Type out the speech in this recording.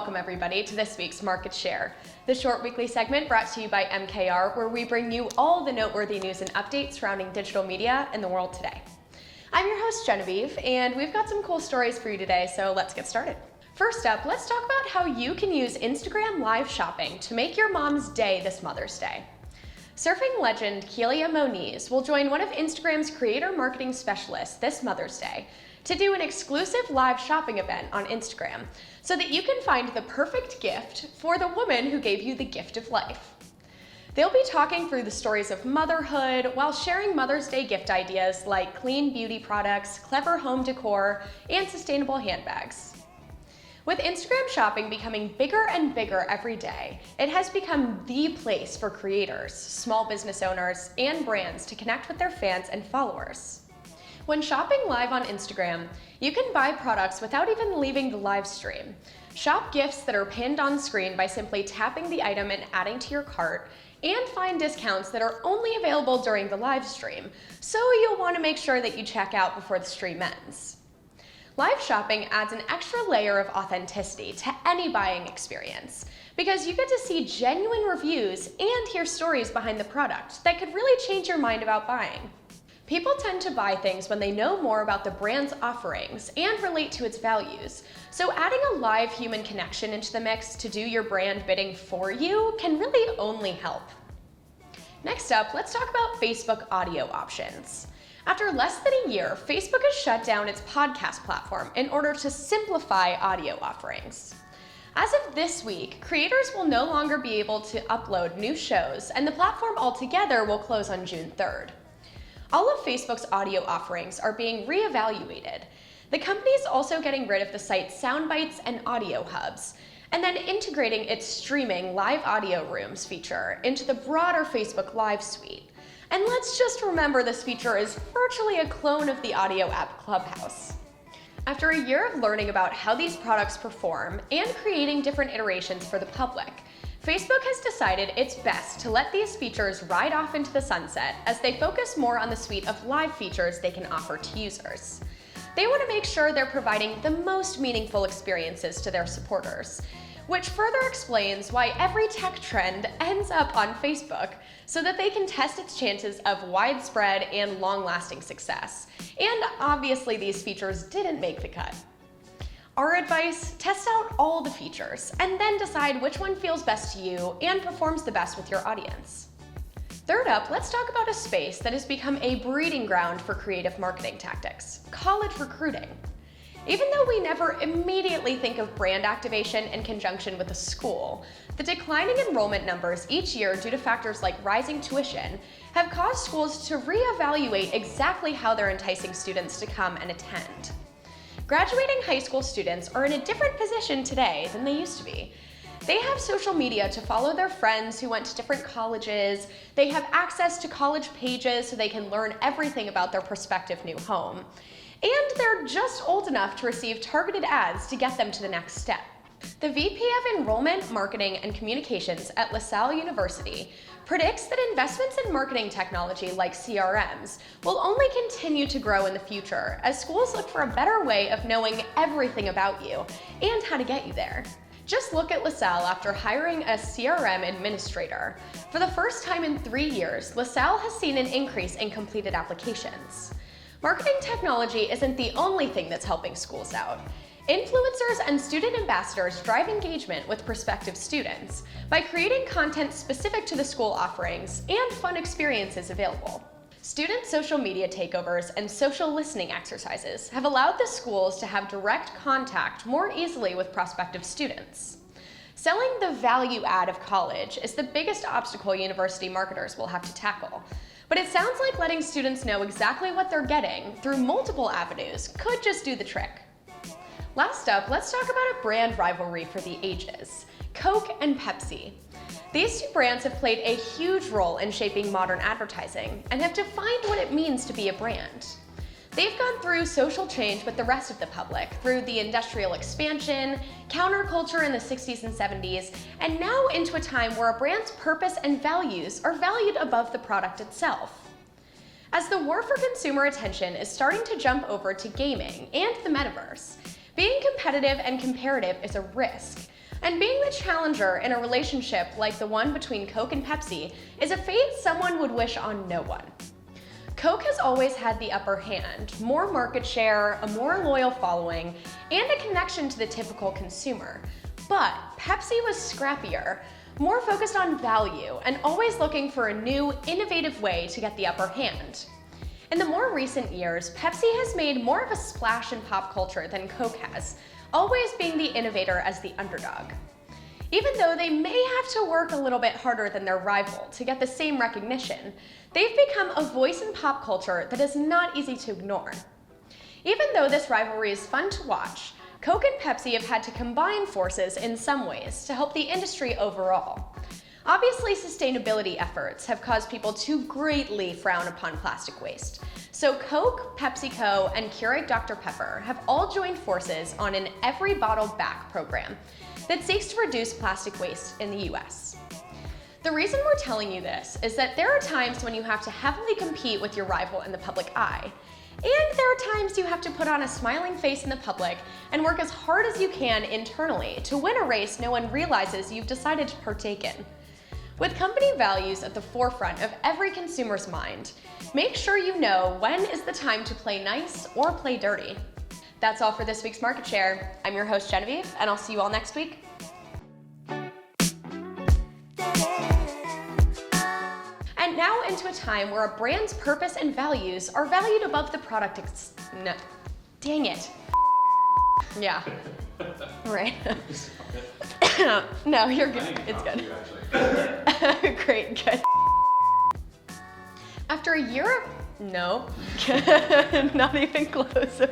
welcome everybody to this week's Market Share, the short weekly segment brought to you by MKR, where we bring you all the noteworthy news and updates surrounding digital media in the world today. I'm your host Genevieve, and we've got some cool stories for you today, so let's get started. First up, let's talk about how you can use Instagram live shopping to make your mom's day this Mother's Day. Surfing legend Kelia Moniz will join one of Instagram's creator marketing specialists this Mother's Day to do an exclusive live shopping event on Instagram so that you can find the perfect gift for the woman who gave you the gift of life. They'll be talking through the stories of motherhood while sharing Mother's Day gift ideas like clean beauty products, clever home decor, and sustainable handbags. With Instagram shopping becoming bigger and bigger every day, it has become the place for creators, small business owners, and brands to connect with their fans and followers. When shopping live on Instagram, you can buy products without even leaving the live stream. Shop gifts that are pinned on screen by simply tapping the item and adding to your cart, and find discounts that are only available during the live stream, so you'll want to make sure that you check out before the stream ends. Live shopping adds an extra layer of authenticity to any buying experience because you get to see genuine reviews and hear stories behind the product that could really change your mind about buying. People tend to buy things when they know more about the brand's offerings and relate to its values, so adding a live human connection into the mix to do your brand bidding for you can really only help. Next up, let's talk about Facebook audio options. After less than a year, Facebook has shut down its podcast platform in order to simplify audio offerings. As of this week, creators will no longer be able to upload new shows, and the platform altogether will close on June 3rd. All of Facebook's audio offerings are being reevaluated. The company is also getting rid of the site's soundbites and audio hubs, and then integrating its streaming live audio rooms feature into the broader Facebook Live suite. And let's just remember this feature is virtually a clone of the audio app Clubhouse. After a year of learning about how these products perform and creating different iterations for the public, Facebook has decided it's best to let these features ride off into the sunset as they focus more on the suite of live features they can offer to users. They want to make sure they're providing the most meaningful experiences to their supporters, which further explains why every tech trend ends up on Facebook so that they can test its chances of widespread and long-lasting success. And obviously these features didn't make the cut. Our advice, test out all the features and then decide which one feels best to you and performs the best with your audience. Third up, let's talk about a space that has become a breeding ground for creative marketing tactics: college recruiting. Even though we never immediately think of brand activation in conjunction with a school, the declining enrollment numbers each year due to factors like rising tuition have caused schools to reevaluate exactly how they're enticing students to come and attend. Graduating high school students are in a different position today than they used to be. They have social media to follow their friends who went to different colleges. They have access to college pages so they can learn everything about their prospective new home. And they're just old enough to receive targeted ads to get them to the next step. The VP of Enrollment, Marketing, and Communications at LaSalle University predicts that investments in marketing technology like CRMs will only continue to grow in the future as schools look for a better way of knowing everything about you and how to get you there. Just look at LaSalle after hiring a CRM administrator. For the first time in 3 years, LaSalle has seen an increase in completed applications. Marketing technology isn't the only thing that's helping schools out. Influencers and student ambassadors drive engagement with prospective students by creating content specific to the school offerings and fun experiences available. Student social media takeovers and social listening exercises have allowed the schools to have direct contact more easily with prospective students. Selling the value add of college is the biggest obstacle university marketers will have to tackle. But it sounds like letting students know exactly what they're getting through multiple avenues could just do the trick. Last up, let's talk about a brand rivalry for the ages: Coke and Pepsi. These two brands have played a huge role in shaping modern advertising and have defined what it means to be a brand. They've gone through social change with the rest of the public through the industrial expansion, counterculture in the 60s and 70s, and now into a time where a brand's purpose and values are valued above the product itself. As the war for consumer attention is starting to jump over to gaming and the metaverse, being competitive and comparative is a risk. And being the challenger in a relationship like the one between Coke and Pepsi is a fate someone would wish on no one. Coke has always had the upper hand, more market share, a more loyal following, and a connection to the typical consumer. But Pepsi was scrappier, more focused on value, and always looking for a new, innovative way to get the upper hand. In the more recent years, Pepsi has made more of a splash in pop culture than Coke has, always being the innovator as the underdog. Even though they may have to work a little bit harder than their rival to get the same recognition, they've become a voice in pop culture that is not easy to ignore. Even though this rivalry is fun to watch, Coke and Pepsi have had to combine forces in some ways to help the industry overall. Obviously, sustainability efforts have caused people to greatly frown upon plastic waste. So Coke, PepsiCo, and Keurig Dr. Pepper have all joined forces on an Every Bottle Back program that seeks to reduce plastic waste in the US. The reason we're telling you this is that there are times when you have to heavily compete with your rival in the public eye. And there are times you have to put on a smiling face in the public and work as hard as you can internally to win a race no one realizes you've decided to partake in. With company values at the forefront of every consumer's mind, make sure you know when is the time to play nice or play dirty. That's all for this week's Market Share. I'm your host, Genevieve, and I'll see you all next week. And now into a time where a brand's purpose and values are valued above the product no. Dang it. Yeah. Right. No, you're good. It's good. Great, good. After a year of... No. Not even close.